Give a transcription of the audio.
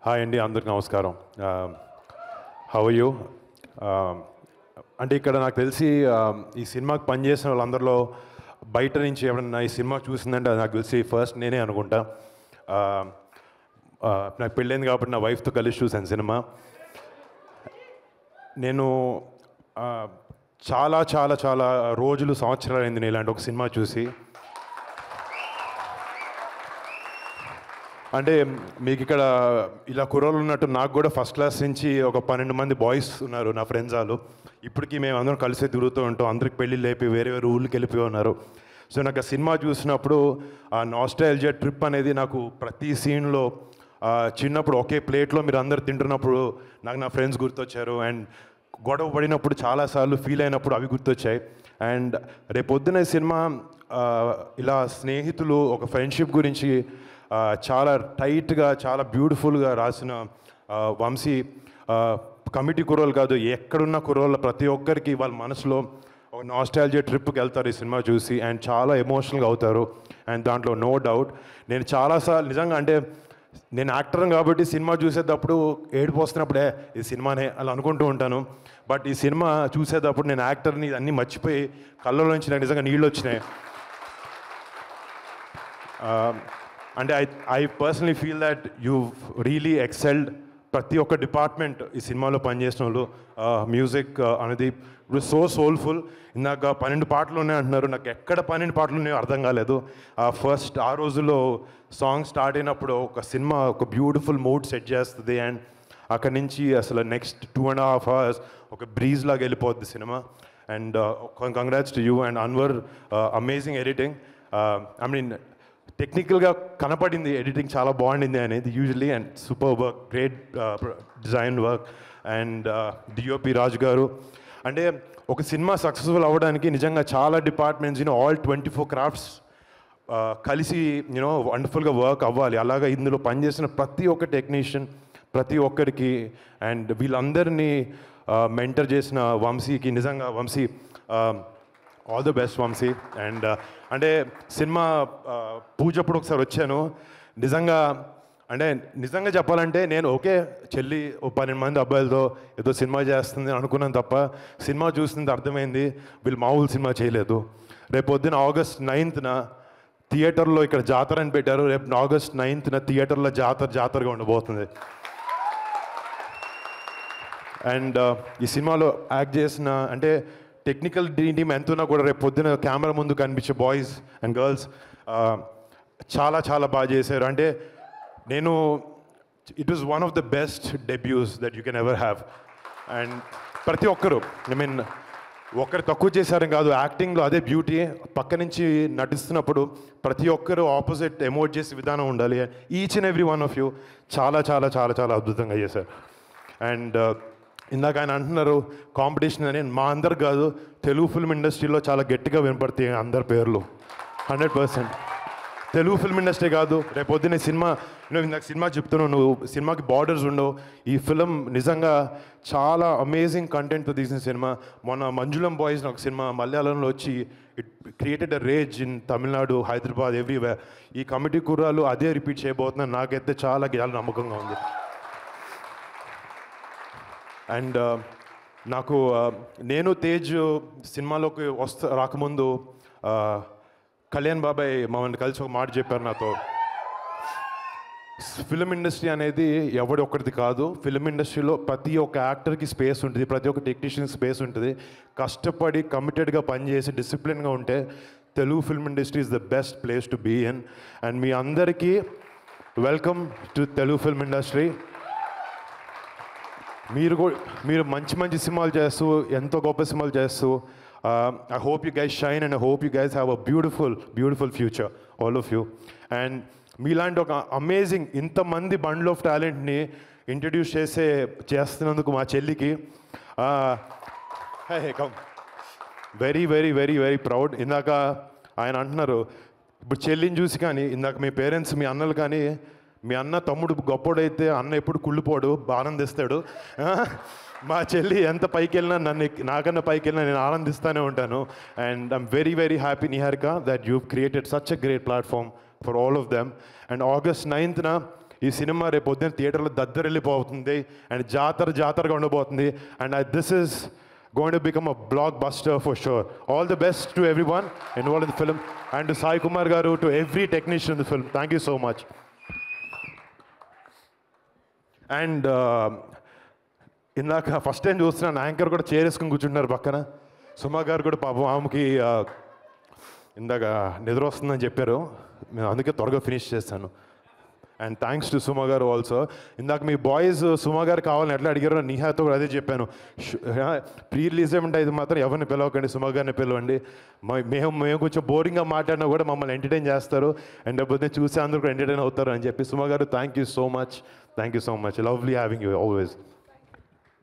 Hi అండి, అందరికి నమస్కారం. How are you? అంటే ఇక్కడ నాకు తెలిసి ఈ సినిమాకి పనిచేసిన వాళ్ళందరిలో బయట నుంచి ఎవరన్నా ఈ సినిమా చూసిందంటే అది నాకు తెలిసి ఫస్ట్ నేనే అనుకుంటా. నాకు పెళ్ళైంది కాబట్టి నా వైఫ్తో కలిసి చూశాను సినిమా. నేను చాలా చాలా చాలా రోజులు, సంవత్సరాలు అయింది నేను ఇలాంటి ఒక సినిమా చూసి. అంటే మీకు ఇక్కడ ఇలా కుర్రోళ్ళు ఉన్నట్టు నాకు కూడా ఫస్ట్ క్లాస్ నుంచి ఒక 12 మంది బాయ్స్ ఉన్నారు నా ఫ్రెండ్స్ వాళ్ళు. ఇప్పటికీ మేము అందరం కలిసే తిరుగుతూ ఉంటాం. అందరికి పెళ్ళి లేపి వేరే వేరే ఊళ్ళకి వెళ్ళిపోయి ఉన్నారు. సో నాకు ఆ సినిమా చూసినప్పుడు ఆ నాస్టాల్జియా ట్రిప్ అనేది నాకు ప్రతి సీన్లో చిన్నప్పుడు ఒకే ప్లేట్లో మీరు అందరు తింటున్నప్పుడు నాకు నా ఫ్రెండ్స్ గుర్తొచ్చారు. అండ్ గొడవ పడినప్పుడు చాలాసార్లు ఫీల్ అయినప్పుడు అవి గుర్తొచ్చాయి. అండ్ రేపొద్దున సినిమా ఇలా స్నేహితులు ఒక ఫ్రెండ్షిప్ గురించి చాలా టైట్గా, చాలా బ్యూటిఫుల్గా రాసిన వంశీ కమిటీ కుర్రోళ్ళు కాదు, ఎక్కడున్న కుర్రోళ్ళ ప్రతి ఒక్కరికి వాళ్ళ మనసులో ఒక నాస్టాల్జియా ట్రిప్కి వెళ్తారు ఈ సినిమా చూసి. అండ్ చాలా ఎమోషనల్గా అవుతారు. అండ్ దాంట్లో నో డౌట్ నేను చాలాసార్లు నిజంగా, అంటే నేను యాక్టర్ని కాబట్టి సినిమా చూసేటప్పుడు ఏడుపు వస్తున్నప్పుడే ఈ సినిమానే అలా అనుకుంటూ ఉంటాను. బట్ ఈ సినిమా చూసేటప్పుడు నేను యాక్టర్ని అన్నీ మర్చిపోయి కళ్ళలోంచి నాకు నిజంగా నీళ్ళు వచ్చినాయి. అంటే I personally feel that you really excelled. ప్రతి ఒక్క డిపార్ట్మెంట్ ఈ సినిమాలో పనిచేసిన వాళ్ళు. మ్యూజిక్ అనేది సో సోల్ఫుల్. ఇందాక 12 పాటలు ఉన్నాయి అంటున్నారు. నాకు ఎక్కడ 12 పాటలు ఉన్నాయో అర్థం కాలేదు. ఫస్ట్ ఆ రోజుల్లో సాంగ్ స్టార్ట్ అయినప్పుడు ఒక సినిమా ఒక బ్యూటిఫుల్ మూడ్ సెట్ చేస్తుంది. అండ్ అక్కడి నుంచి అసలు నెక్స్ట్ 2.5 hours ఒక బ్రీజ్ లాగా వెళ్ళిపోద్ది cinema. And congrats to you and Anwar. Amazing editing. I mean టెక్నికల్గా కనపడింది ఎడిటింగ్ చాలా బాగుండింది అనేది usually. And super work, great design work. And DOP Raju garu. అంటే ఒక సినిమా సక్సెస్ఫుల్ అవ్వడానికి నిజంగా చాలా డిపార్ట్మెంట్స్, ఆల్ 24 క్రాఫ్ట్స్ కలిసి వండర్ఫుల్గా వర్క్ అవ్వాలి. అలాగా ఇందులో పనిచేసిన ప్రతి ఒక్క టెక్నీషియన్, ప్రతి ఒక్కరికి, అండ్ వీళ్ళందరినీ మెంటర్ చేసిన వంశీకి నిజంగా Vamshi all the best Vamshi. And అంటే సినిమా పూజప్పుడు ఒకసారి వచ్చాను. నిజంగా చెప్పాలంటే నేను ఓకే చెల్లి 12 మంది అబ్బాయిలతో ఏదో సినిమా చేస్తుంది అనుకున్నాను తప్ప సినిమా చూస్తుంది అర్థమైంది వీళ్ళు మామూలు సినిమా చేయలేదు. రేపు పొద్దున August 9th థియేటర్లో ఇక్కడ జాతర అని పెట్టారు. రేపు August 9th థియేటర్లో జాతరగా ఉండబోతుంది. అండ్ ఈ సినిమాలో యాక్ట్ చేసిన అంటే టెక్నికల్ టీమ్ ఎంతున్నా కూడా రేపు పొద్దున కెమెరా ముందు కనిపించే బాయ్స్ అండ్ గర్ల్స్ చాలా చాలా బాగా చేశారు. అంటే it was one of the best డెబ్యూస్ that you can ever have. And ప్రతి ఒక్కరు, ఐ మీన్ ఒక్కరు తక్కువ చేశారని కాదు, యాక్టింగ్లో అదే బ్యూటీ. పక్క నుంచి నటిస్తున్నప్పుడు ప్రతి ఒక్కరు ఆపోజిట్ ఎమోట్ చేసే విధానం ఉండాలి. Each and every one of you చాలా చాలా చాలా చాలా అద్భుతంగా చేశారు. అండ్ ఇందాక ఆయన అంటున్నారు కాంపిటీషన్ అని. మా అందరు కాదు, తెలుగు ఫిల్మ్ ఇండస్ట్రీలో చాలా గట్టిగా వినపడతాయి అందరి పేర్లు. 100% తెలుగు ఫిల్మ్ ఇండస్ట్రీ కాదు, రేపు పొద్దున్న సినిమా ఇందాక సినిమా చెప్తున్నావు, నువ్వు సినిమాకి బార్డర్స్ ఉండవు. ఈ ఫిలిం నిజంగా చాలా అమేజింగ్ కంటెంట్తో తీసిన సినిమా. మొన్న మంజులం బాయ్స్ ఒక సినిమా మలయాళంలో వచ్చి it created a rage in Tamil Nadu, Hyderabad, everywhere. ఈ కమిటీ కుర్రాలు అదే రిపీట్ చేయబోతున్నారు. నాకైతే చాలా నమ్మకంగా ఉంది. అండ్ నాకు నేను తేజ్ సినిమాలోకి రాకముందు కళ్యాణ్ బాబాయ్ మమ్మల్ని కలిసి ఒక మాట చెప్పారు నాతో. ఫిలిం ఇండస్ట్రీ అనేది ఎవడి ఒక్కడిది కాదు. ఫిలిం ఇండస్ట్రీలో ప్రతి ఒక్క యాక్టర్కి స్పేస్ ఉంటుంది, ప్రతి ఒక్క టెక్నీషియన్ స్పేస్ ఉంటుంది. కష్టపడి కమిటెడ్గా పనిచేసి డిసిప్లిన్గా ఉంటే Telugu film industry is the best place to be in. And మీ అందరికీ welcome to Telugu film industry. మీరు మంచి సినిమాలు చేస్తూ, ఎంతో గొప్ప సినిమాలు చేస్తూ, I hope you guys shine and I hope you guys have a beautiful future, all of you. And మీలాంటి ఒక అమేజింగ్ ఇంతమంది బండ్ల్ ఆఫ్ టాలెంట్ని ఇంట్రడ్యూస్ చేస్తున్నందుకు మా చెల్లికి very very very very proud. ఇందాక ఆయన అంటున్నారు ఇప్పుడు చెల్లిని చూసి, కానీ ఇందాక మీ పేరెంట్స్, మీ అన్నలు కానీ, మీ అన్న తమ్ముడు గొప్పోడైతే అన్న ఎప్పుడు కుళ్ళిపోడు, ఆనందిస్తాడు. మా చెల్లి ఎంత పైకి వెళ్ళినా నాకన్నా పైకి వెళ్ళినా నేను ఆనందిస్తూనే ఉంటాను. And I'm very very happy Niharika that you created such a great platform for all of them. And August 9th ఈ సినిమా రేపు పొద్దున్న థియేటర్లో దద్దరిల్లిపోతుంది అండ్ జాతరగా ఉండబోతుంది and this is going to become a blockbuster for sure. All the best to everyone involved in the film and to Sai Kumar Garu, to every technician in the film. Thank you so much. And ఇందాక first time చూస్తున్నాను anchor కూడా చేరేసుకుని కూర్చుంటున్నారు పక్కన. సుమా గారు కూడా పాపం ఆమెకి ఇందాక నిద్ర వస్తుందని చెప్పారు, నేను అందుకే త్వరగా ఫినిష్ చేస్తాను. అండ్ థ్యాంక్స్ టు సుమా గారు ఆల్సో. ఇందాక మీ బాయ్స్ సుమా గారు కావాలని ఎట్లా అడిగారో నిహాతో కూడా అదే చెప్పాను. ప్రీ రిలీజ్ ఏమంటే ఇది మాత్రం ఎవరిని పిలవకండి, సుమా గారిని పిలవండి. మేము కొంచెం బోరింగ్గా మాట్లాడినా కూడా మమ్మల్ని ఎంటర్టైన్ చేస్తారు అండ్ లేకపోతే చూసే అందరూ కూడా ఎంటర్టైన్ అవుతారు అని చెప్పి. సుమా గారు thank you so much, lovely having you always.